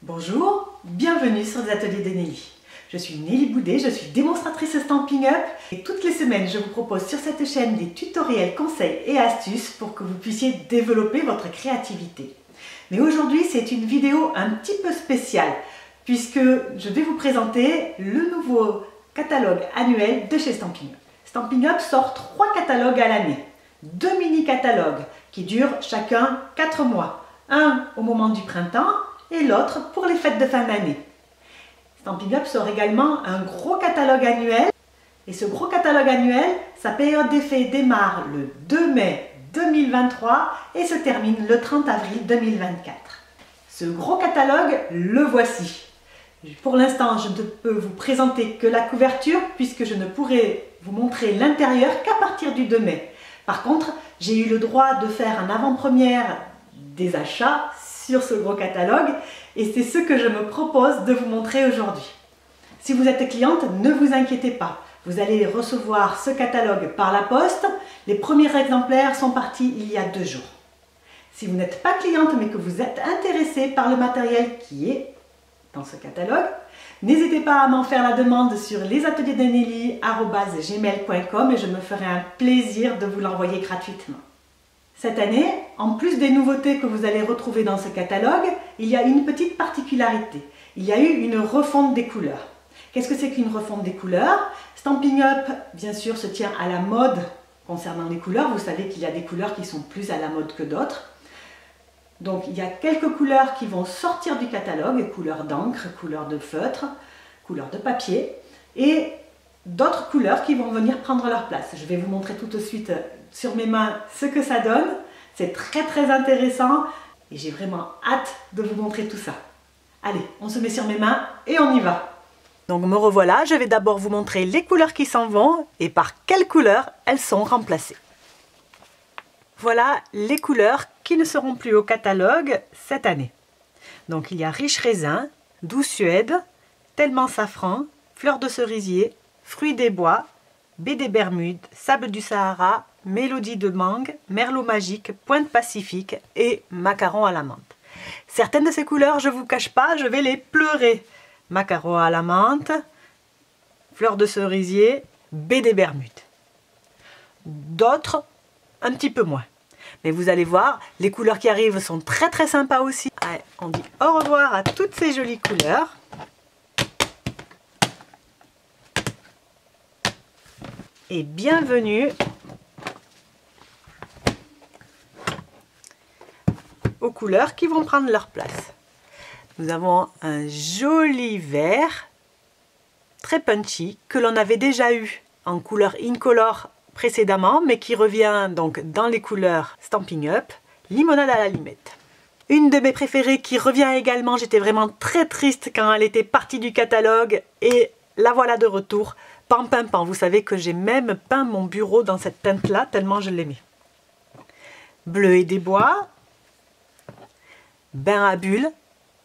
Bonjour, bienvenue sur les ateliers de Nelly. Je suis Nelly Boudet, je suis démonstratrice Stampin' Up et toutes les semaines je vous propose sur cette chaîne des tutoriels, conseils et astuces pour que vous puissiez développer votre créativité. Mais aujourd'hui c'est une vidéo un petit peu spéciale puisque je vais vous présenter le nouveau catalogue annuel de chez Stampin' Up. Stampin' Up sort 3 catalogues à l'année, 2 mini-catalogues qui durent chacun 4 mois, un au moment du printemps et l'autre pour les fêtes de fin d'année. Stampin' Up sort également un gros catalogue annuel et ce gros catalogue annuel, sa période d'effet démarre le 2 mai 2023 et se termine le 30 avril 2024. Ce gros catalogue, le voici. Pour l'instant, je ne peux vous présenter que la couverture puisque je ne pourrai vous montrer l'intérieur qu'à partir du 2 mai. Par contre, j'ai eu le droit de faire en avant-première des achats sur ce gros catalogue et c'est ce que je me propose de vous montrer aujourd'hui. Si vous êtes cliente, ne vous inquiétez pas, vous allez recevoir ce catalogue par la poste. Les premiers exemplaires sont partis il y a 2 jours. Si vous n'êtes pas cliente mais que vous êtes intéressée par le matériel qui est dans ce catalogue, n'hésitez pas à m'en faire la demande sur lesatelierdesnelly@gmail.com et je me ferai un plaisir de vous l'envoyer gratuitement. Cette année, en plus des nouveautés que vous allez retrouver dans ce catalogue, il y a une petite particularité. Il y a eu une refonte des couleurs. Qu'est-ce que c'est qu'une refonte des couleurs? Stampin' Up, bien sûr, se tient à la mode concernant les couleurs. Vous savez qu'il y a des couleurs qui sont plus à la mode que d'autres. Donc, il y a quelques couleurs qui vont sortir du catalogue, couleurs d'encre, couleurs de feutre, couleurs de papier, et d'autres couleurs qui vont venir prendre leur place. Je vais vous montrer tout de suite sur mes mains ce que ça donne. C'est très intéressant et j'ai vraiment hâte de vous montrer tout ça. Allez, on se met sur mes mains et on y va. Donc me revoilà, je vais d'abord vous montrer les couleurs qui s'en vont et par quelles couleurs elles sont remplacées. Voilà les couleurs qui ne seront plus au catalogue cette année. Donc il y a Riche Raisin, Douce Suède, Tellement Safran, Fleur de Cerisier, Fruits des Bois, Baie des Bermudes, Sable du Sahara, Mélodie de Mangue, Merlot Magique, Pointe Pacifique et Macaron à la menthe. Certaines de ces couleurs, je ne vous cache pas, je vais les pleurer. Macaron à la menthe, Fleur de Cerisier, Baie des Bermudes. D'autres, un petit peu moins. Mais vous allez voir, les couleurs qui arrivent sont très sympas aussi. Allez, on dit au revoir à toutes ces jolies couleurs. Et bienvenue aux couleurs qui vont prendre leur place. Nous avons un joli vert, très punchy, que l'on avait déjà eu en couleur Incolor précédemment, mais qui revient donc dans les couleurs Stampin' Up, Limonade à la limette. Une de mes préférées qui revient également, j'étais vraiment très triste quand elle était partie du catalogue, et la voilà de retour. Pan Pin Pan, vous savez que j'ai même peint mon bureau dans cette teinte-là, tellement je l'aimais. Bleu et des bois. Bain à bulles.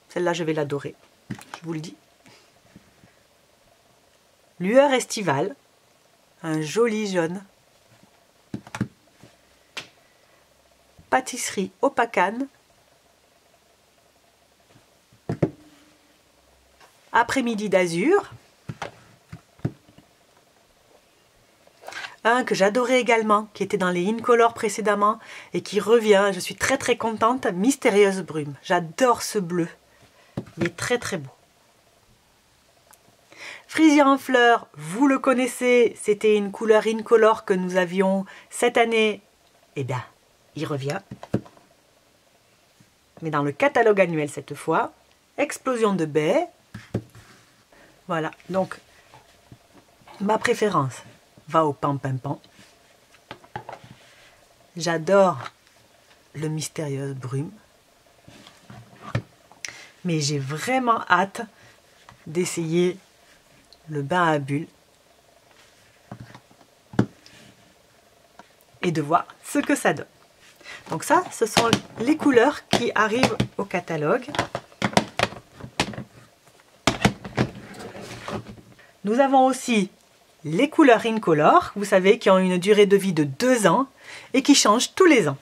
Celle-là, je vais l'adorer, je vous le dis. Lueur estivale. Un joli jaune. Pâtisserie opacane. Après-midi d'azur. Un que j'adorais également, qui était dans les Incolor précédemment et qui revient, je suis très contente, Mystérieuse brume. J'adore ce bleu, il est très beau. Frisier en fleurs, vous le connaissez, c'était une couleur Incolor que nous avions cette année. Eh bien, il revient. Mais dans le catalogue annuel cette fois. Explosion de baies. Voilà, donc ma préférence va au Pan Pin Pan. J'adore le Mystérieuse brume. Mais j'ai vraiment hâte d'essayer le bain à bulles et de voir ce que ça donne. Donc ça, ce sont les couleurs qui arrivent au catalogue. Nous avons aussi les couleurs Incolor, vous savez, qui ont une durée de vie de 2 ans et qui changent tous les ans.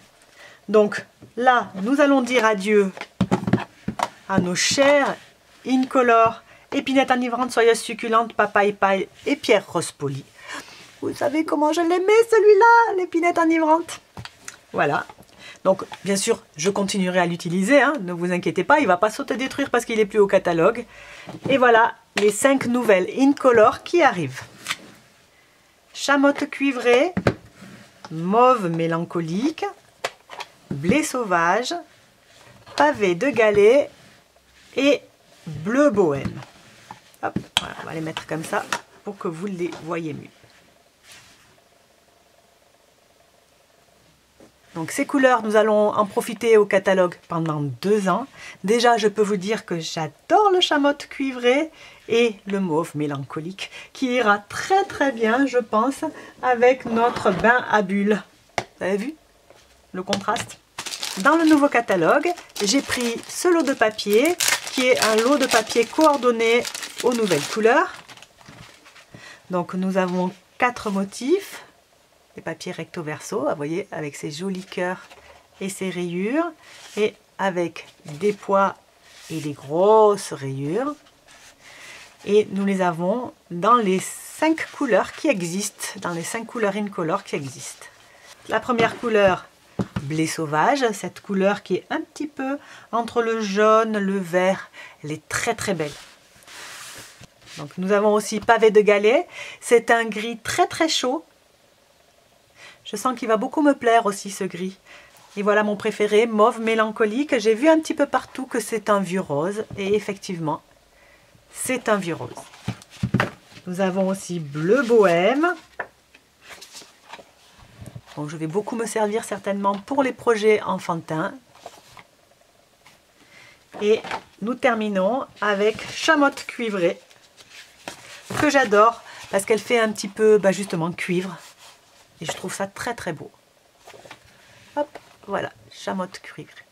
Donc là, nous allons dire adieu à nos chers Incolor, épinette enivrante, soyeuse succulente, papaye paille et pierre rose polie. Vous savez comment je l'aimais celui-là, l'épinette enivrante. Voilà. Donc, bien sûr, je continuerai à l'utiliser, hein, ne vous inquiétez pas, il ne va pas s'autodétruire parce qu'il n'est plus au catalogue. Et voilà les 5 nouvelles Incolor qui arrivent. Chamotte cuivrée, mauve mélancolique, blé sauvage, pavé de galets et bleu bohème. Hop, voilà, on va les mettre comme ça pour que vous les voyez mieux. Donc ces couleurs, nous allons en profiter au catalogue pendant 2 ans. Déjà, je peux vous dire que j'adore le chamotte cuivré et le mauve mélancolique qui ira très très bien, je pense, avec notre bain à bulles. Vous avez vu le contraste? Dans le nouveau catalogue, j'ai pris ce lot de papier qui est un lot de papier coordonné aux nouvelles couleurs. Donc nous avons 4 motifs. Des papiers recto verso, vous voyez, avec ces jolis cœurs et ces rayures, et avec des pois et des grosses rayures. Et nous les avons dans les 5 couleurs qui existent, dans les 5 couleurs Incolor qui existent. La première couleur, blé sauvage, cette couleur qui est un petit peu entre le jaune, le vert, elle est très très belle. Donc nous avons aussi pavé de galets, c'est un gris très très chaud. Je sens qu'il va beaucoup me plaire aussi ce gris. Et voilà mon préféré, mauve mélancolique. J'ai vu un petit peu partout que c'est un vieux rose. Et effectivement, c'est un vieux rose. Nous avons aussi bleu bohème. Donc je vais beaucoup me servir certainement pour les projets enfantins. Et nous terminons avec chamotte cuivrée, que j'adore parce qu'elle fait un petit peu justement cuivre. Et je trouve ça très très beau. Hop, voilà, chamotte cuivrée.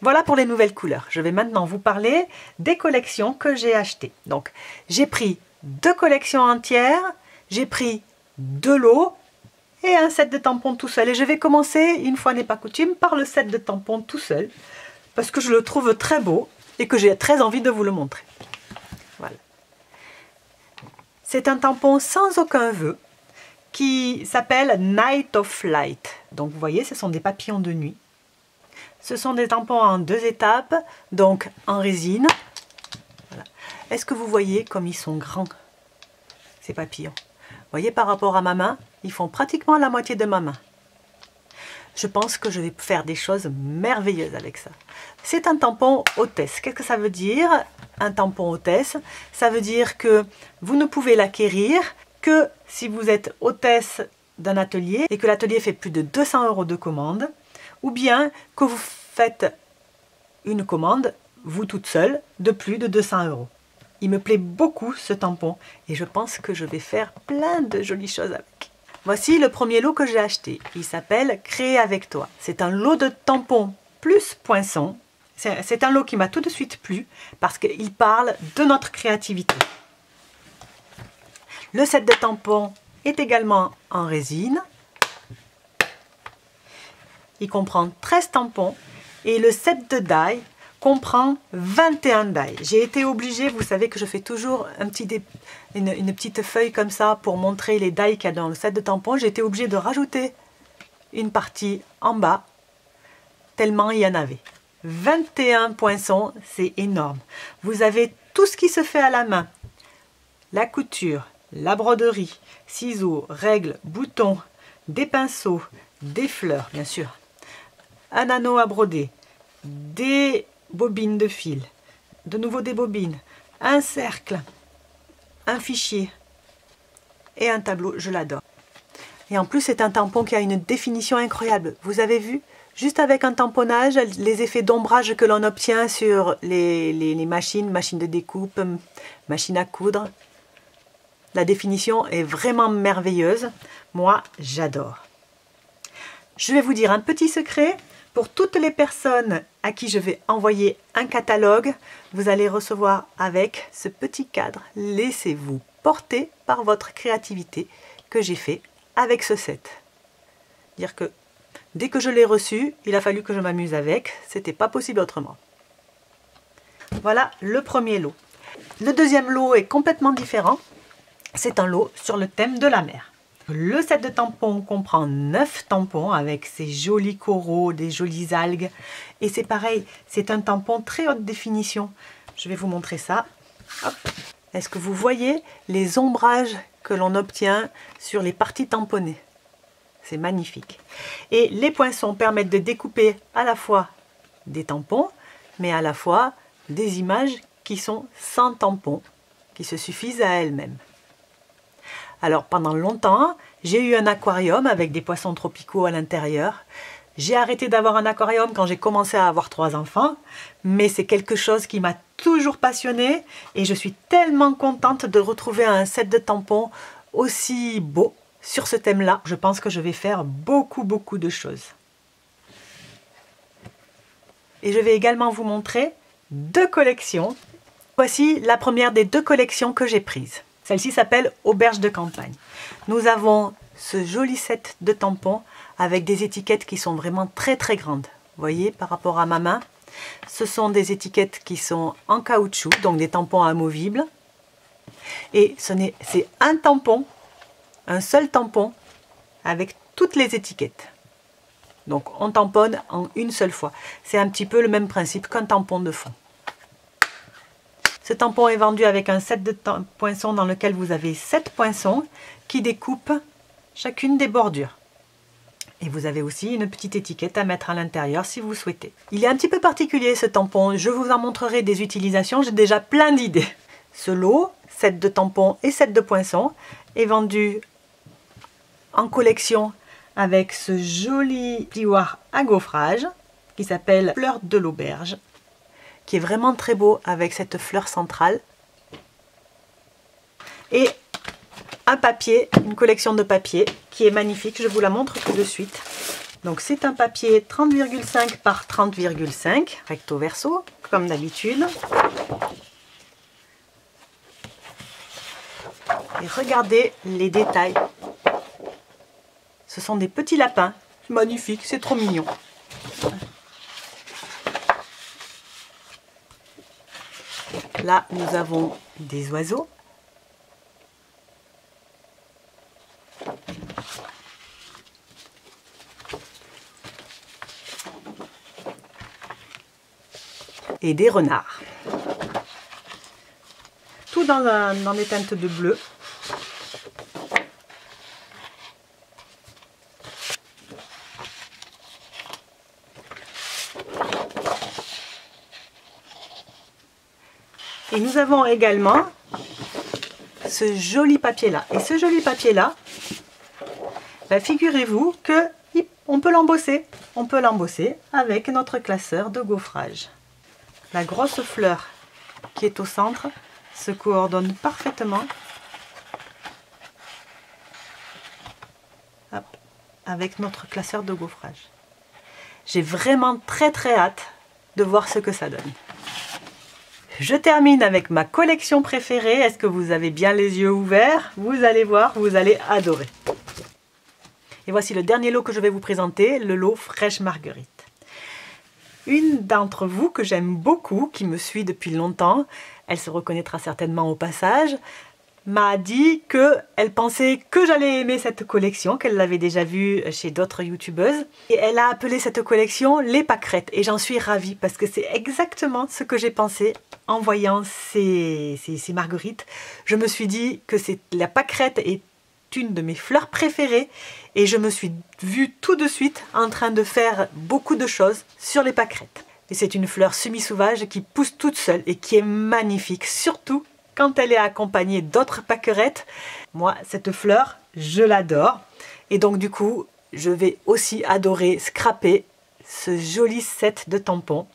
Voilà pour les nouvelles couleurs. Je vais maintenant vous parler des collections que j'ai achetées. Donc, j'ai pris 2 collections entières, j'ai pris 2 lots et un set de tampons tout seul. Et je vais commencer, une fois n'est pas coutume, par le set de tampons tout seul, parce que je le trouve très beau et que j'ai très envie de vous le montrer. Voilà. C'est un tampon sans aucun vœu qui s'appelle Night of Light. Donc vous voyez, ce sont des papillons de nuit. Ce sont des tampons en 2 étapes, donc en résine. Voilà. Est-ce que vous voyez comme ils sont grands, ces papillons? Vous voyez, par rapport à ma main, ils font pratiquement la moitié de ma main. Je pense que je vais faire des choses merveilleuses avec ça. C'est un tampon hôtesse. Qu'est-ce que ça veut dire, un tampon hôtesse? Ça veut dire que vous ne pouvez l'acquérir que si vous êtes hôtesse d'un atelier et que l'atelier fait plus de 200 € de commande, ou bien que vous faites une commande, vous toute seule, de plus de 200 €. Il me plaît beaucoup ce tampon et je pense que je vais faire plein de jolies choses avec. Voici le premier lot que j'ai acheté. Il s'appelle Créer avec toi. C'est un lot de tampons plus poinçons. C'est un lot qui m'a tout de suite plu parce qu'il parle de notre créativité. Le set de tampons est également en résine. Il comprend 13 tampons et le set de die comprend 21 die. J'ai été obligée, vous savez que je fais toujours une petite feuille comme ça pour montrer les die qu'il y a dans le set de tampons. J'ai été obligée de rajouter une partie en bas, tellement il y en avait. 21 poinçons, c'est énorme. Vous avez tout ce qui se fait à la main. La couture, la broderie, ciseaux, règles, boutons, des pinceaux, des fleurs, bien sûr, un anneau à broder, des bobines de fil, de nouveau des bobines, un cercle, un fichier et un tableau. Je l'adore. Et en plus, c'est un tampon qui a une définition incroyable. Vous avez vu, juste avec un tamponnage, les effets d'ombrage que l'on obtient sur les machines de découpe, machines à coudre. La définition est vraiment merveilleuse. Moi, j'adore. Je vais vous dire un petit secret. Pour toutes les personnes à qui je vais envoyer un catalogue, vous allez recevoir avec ce petit cadre. Laissez-vous porter par votre créativité que j'ai fait avec ce set. Dire que Dès que je l'ai reçu, il a fallu que je m'amuse avec. C'était pas possible autrement. Voilà le premier lot. Le deuxième lot est complètement différent. C'est un lot sur le thème de la mer. Le set de tampons comprend 9 tampons avec ces jolis coraux, des jolies algues. Et c'est pareil, c'est un tampon très haute définition. Je vais vous montrer ça. Est-ce que vous voyez les ombrages que l'on obtient sur les parties tamponnées? C'est magnifique. Et les poinçons permettent de découper à la fois des tampons, mais à la fois des images qui sont sans tampons, qui se suffisent à elles-mêmes. Alors pendant longtemps, j'ai eu un aquarium avec des poissons tropicaux à l'intérieur. J'ai arrêté d'avoir un aquarium quand j'ai commencé à avoir 3 enfants, mais c'est quelque chose qui m'a toujours passionnée et je suis tellement contente de retrouver un set de tampons aussi beau sur ce thème-là. Je pense que je vais faire beaucoup de choses. Et je vais également vous montrer 2 collections. Voici la première des 2 collections que j'ai prises. Celle-ci s'appelle Auberge de campagne. Nous avons ce joli set de tampons avec des étiquettes qui sont vraiment très grandes. Vous voyez par rapport à ma main. Ce sont des étiquettes qui sont en caoutchouc, donc des tampons amovibles. Et c'est un tampon, un seul tampon avec toutes les étiquettes. Donc on tamponne en une seule fois. C'est un petit peu le même principe qu'un tampon de fond. Ce tampon est vendu avec un set de poinçons dans lequel vous avez 7 poinçons qui découpent chacune des bordures. Et vous avez aussi une petite étiquette à mettre à l'intérieur si vous souhaitez. Il est un petit peu particulier ce tampon, je vous en montrerai des utilisations, j'ai déjà plein d'idées. Ce lot, set de tampons et set de poinçons, est vendu en collection avec ce joli plioir à gaufrage qui s'appelle Fleur de l'Auberge, qui est vraiment très beau avec cette fleur centrale. Et un papier, une collection de papier qui est magnifique, je vous la montre tout de suite. Donc c'est un papier 30,5 par 30,5, recto verso, comme d'habitude. Et regardez les détails. Ce sont des petits lapins. Magnifique, c'est trop mignon. Là, nous avons des oiseaux. Et des renards. Tout dans des teintes de bleu. Et nous avons également ce joli papier-là. Et ce joli papier-là, figurez-vous qu'on peut l'embosser. On peut l'embosser avec notre classeur de gaufrage. La grosse fleur qui est au centre se coordonne parfaitement avec notre classeur de gaufrage. J'ai vraiment très hâte de voir ce que ça donne. Je termine avec ma collection préférée. Est-ce que vous avez bien les yeux ouverts? Vous allez voir, vous allez adorer. Et voici le dernier lot que je vais vous présenter, le lot Fraîche Marguerite. Une d'entre vous que j'aime beaucoup, qui me suit depuis longtemps, elle se reconnaîtra certainement au passage, m'a dit qu'elle pensait que j'allais aimer cette collection, qu'elle l'avait déjà vue chez d'autres youtubeuses. Et elle a appelé cette collection les pâquerettes. Et j'en suis ravie parce que c'est exactement ce que j'ai pensé en voyant ces marguerites. Je me suis dit que la pâquerette est une de mes fleurs préférées et je me suis vue tout de suite en train de faire beaucoup de choses sur les pâquerettes. Et c'est une fleur semi-sauvage qui pousse toute seule et qui est magnifique, surtout quand elle est accompagnée d'autres pâquerettes. Moi, cette fleur, je l'adore. Et donc du coup, je vais aussi adorer scraper ce joli set de tampons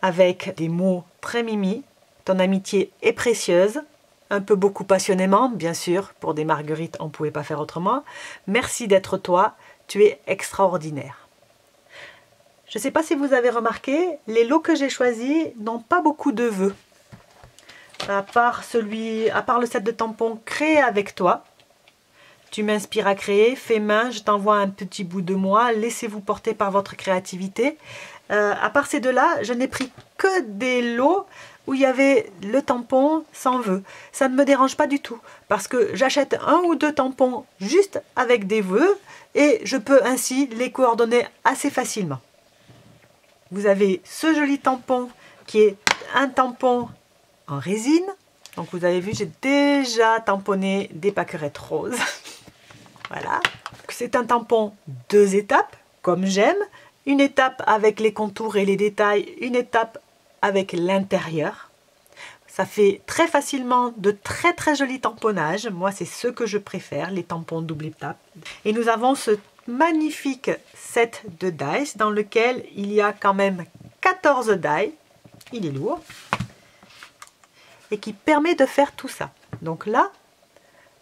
avec des mots très mimi. Ton amitié est précieuse. Un peu beaucoup passionnément, bien sûr. Pour des marguerites, on ne pouvait pas faire autrement. Merci d'être toi. Tu es extraordinaire. Je ne sais pas si vous avez remarqué, les lots que j'ai choisis n'ont pas beaucoup de vœux. À part le set de tampons créé avec toi, tu m'inspires à créer, fais main, je t'envoie un petit bout de moi, laissez-vous porter par votre créativité. À part ces deux-là, je n'ai pris que des lots où il y avait le tampon sans vœux. Ça ne me dérange pas du tout parce que j'achète 1 ou 2 tampons juste avec des vœux et je peux ainsi les coordonner assez facilement. Vous avez ce joli tampon qui est un tampon en résine. Donc vous avez vu, j'ai déjà tamponné des pâquerettes roses. Voilà. C'est un tampon 2 étapes, comme j'aime. Une étape avec les contours et les détails, une étape avec l'intérieur. Ça fait très facilement de très très jolis tamponnages. Moi, c'est ce que je préfère, les tampons double étape. Et nous avons ce magnifique set de dies dans lequel il y a quand même 14 dies. Il est lourd. Et qui permet de faire tout ça. Donc là,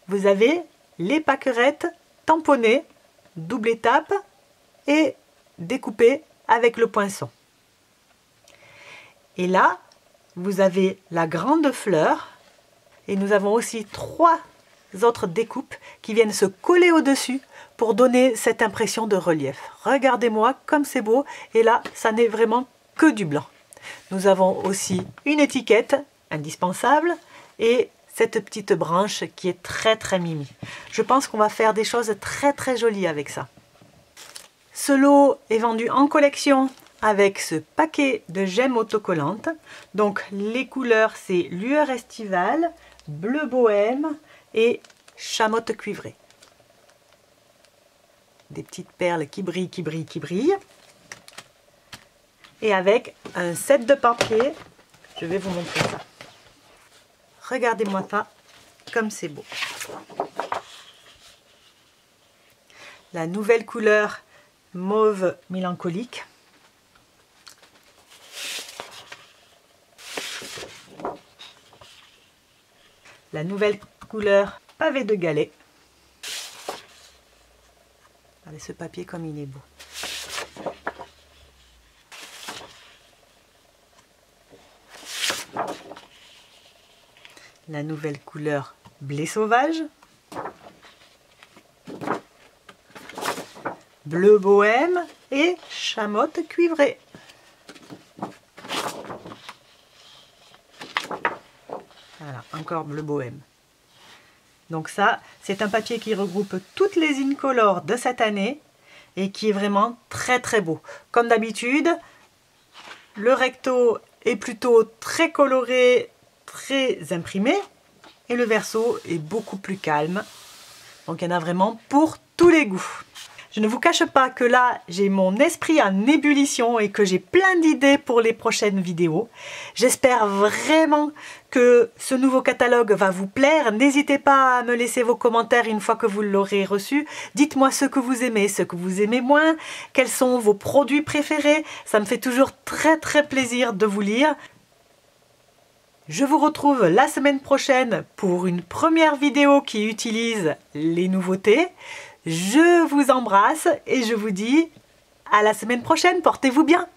vous avez les pâquerettes tamponnées, double étape et découpées avec le poinçon. Et là, vous avez la grande fleur et nous avons aussi 3 autres découpes qui viennent se coller au-dessus pour donner cette impression de relief. Regardez-moi comme c'est beau et là, ça n'est vraiment que du blanc. Nous avons aussi une étiquette indispensable et cette petite branche qui est très très mimi. Je pense qu'on va faire des choses très très jolies avec ça. Ce lot est vendu en collection avec ce paquet de gemmes autocollantes. Donc les couleurs c'est lueur estivale, bleu bohème et chamotte cuivrée. Des petites perles qui brillent, qui brillent, qui brillent. Et avec un set de papier, je vais vous montrer ça. Regardez-moi ça, comme c'est beau. La nouvelle couleur mauve mélancolique. La nouvelle couleur pavé de galets. Regardez ce papier comme il est beau. La nouvelle couleur blé sauvage. Bleu bohème et chamotte cuivrée. Voilà, encore bleu bohème. Donc ça, c'est un papier qui regroupe toutes les incolores de cette année et qui est vraiment très très beau. Comme d'habitude, le recto est plutôt très coloré, très imprimé et le verso est beaucoup plus calme. Donc il y en a vraiment pour tous les goûts. Je ne vous cache pas que là, j'ai mon esprit en ébullition et que j'ai plein d'idées pour les prochaines vidéos. J'espère vraiment que ce nouveau catalogue va vous plaire. N'hésitez pas à me laisser vos commentaires une fois que vous l'aurez reçu. Dites-moi ce que vous aimez, ce que vous aimez moins, quels sont vos produits préférés. Ça me fait toujours très très plaisir de vous lire. Je vous retrouve la semaine prochaine pour une première vidéo qui utilise les nouveautés. Je vous embrasse et je vous dis à la semaine prochaine. Portez-vous bien.